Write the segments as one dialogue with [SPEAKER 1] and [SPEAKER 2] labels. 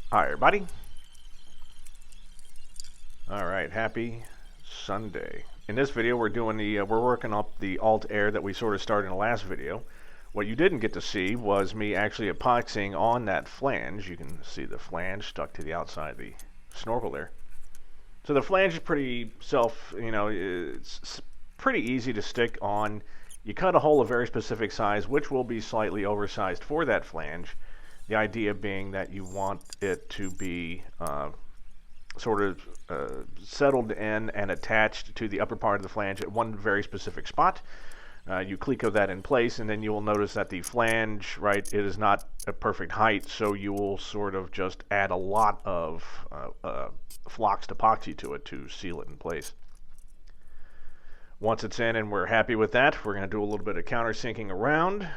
[SPEAKER 1] Hi, everybody. All right, happy Sunday. In this video, we're working up the alt air that we sort of started in the last video. What you didn't get to see was me actually epoxying on that flange. You can see the flange stuck to the outside of the snorkel there. So the flange is pretty it's pretty easy to stick on. You cut a hole a very specific size, which will be slightly oversized for that flange. The idea being that you want it to be sort of settled in and attached to the upper part of the flange at one very specific spot. You cleco that in place, and then you will notice that the flange, right, it is not a perfect height, so you will sort of just add a lot of floxed epoxy to it to seal it in place. Once it's in and we're happy with that, we're going to do a little bit of countersinking around.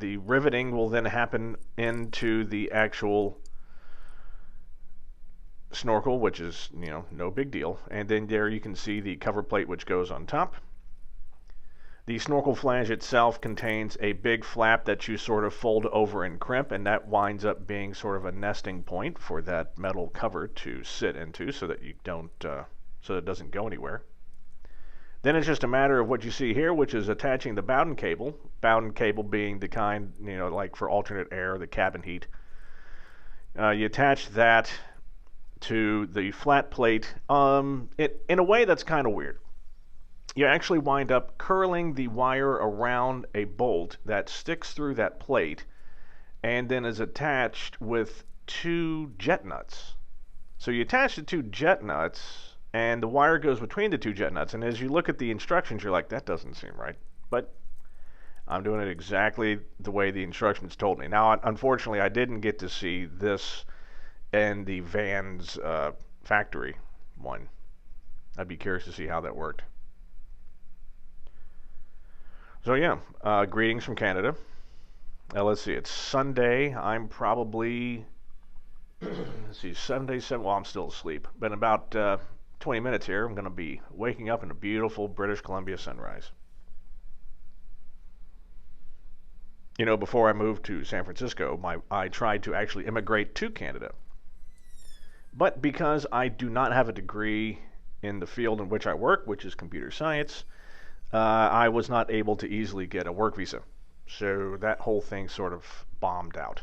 [SPEAKER 1] The riveting will then happen into the actual snorkel, which is, no big deal. And then there you can see the cover plate which goes on top. The snorkel flange itself contains a big flap that you sort of fold over and crimp, and that winds up being sort of a nesting point for that metal cover to sit into so that so that it doesn't go anywhere. Then it's just a matter of what you see here, which is attaching the Bowden cable. Bowden cable being the kind, like for alternate air, the cabin heat. You attach that to the flat plate. In a way, that's kind of weird. You actually wind up curling the wire around a bolt that sticks through that plate and then is attached with two jet nuts. So you attach the two jet nuts and the wire goes between the two jet nuts, and as you look at the instructions, you're like, that doesn't seem right. But I'm doing it exactly the way the instructions told me. Now, unfortunately, I didn't get to see this in the van's factory one. I'd be curious to see how that worked. So yeah, greetings from Canada. Let's see, it's Sunday. I'm probably, Sunday, well, I'm still asleep. But in about 20 minutes here, I'm going to be waking up in a beautiful British Columbia sunrise. Before I moved to San Francisco, I tried to actually immigrate to Canada. But because I do not have a degree in the field in which I work, which is computer science, I was not able to easily get a work visa. So that whole thing sort of bombed out.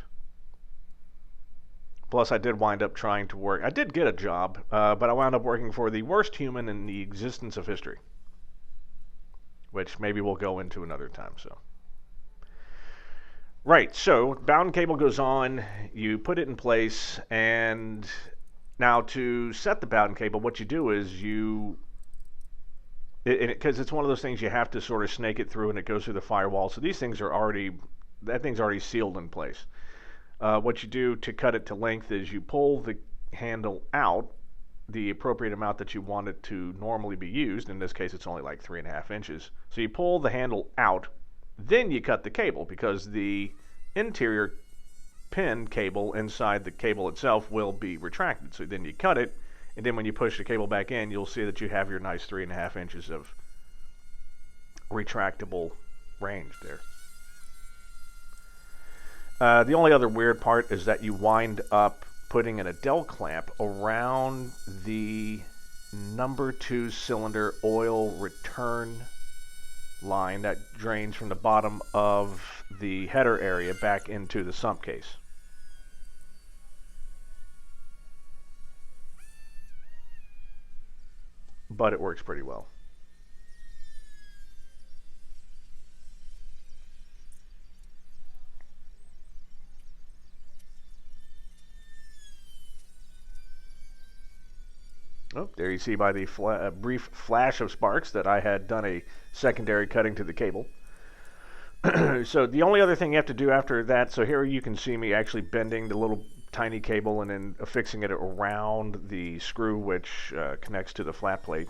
[SPEAKER 1] Plus, I did wind up trying to work. I did get a job, but I wound up working for the worst human in the existence of history, which maybe we'll go into another time. Right, so Bowden cable goes on, you put it in place, and now to set the Bowden cable, what you do is because it's one of those things you have to sort of snake it through and it goes through the firewall, so these things that thing's already sealed in place. What you do to cut it to length is you pull the handle out the appropriate amount that you want it to normally be used. In this case, it's only like 3.5 inches. So you pull the handle out, then you cut the cable, because the interior pin cable inside the cable itself will be retracted. So then you cut it, and then when you push the cable back in, you'll see that you have your nice 3.5 inches of retractable range there. The only other weird part is that you wind up putting an Adele clamp around the number 2 cylinder oil return line that drains from the bottom of the header area back into the sump case. But it works pretty well. Oh, there you see by the brief flash of sparks that I had done a secondary cutting to the cable. So the only other thing you have to do after that, so here you can see me actually bending the little tiny cable and then affixing it around the screw which connects to the flat plate.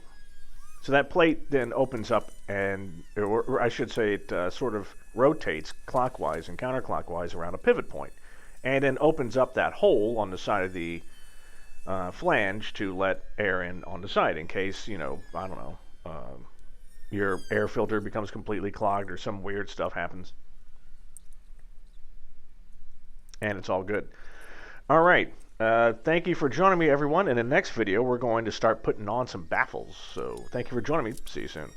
[SPEAKER 1] So that plate then opens up, and, or I should say it sort of rotates clockwise and counterclockwise around a pivot point, and then opens up that hole on the side of the flange to let air in on the side in case, I don't know, your air filter becomes completely clogged or some weird stuff happens. And it's all good. All right. Thank you for joining me, everyone. In the next video, we're going to start putting on some baffles. So thank you for joining me. See you soon.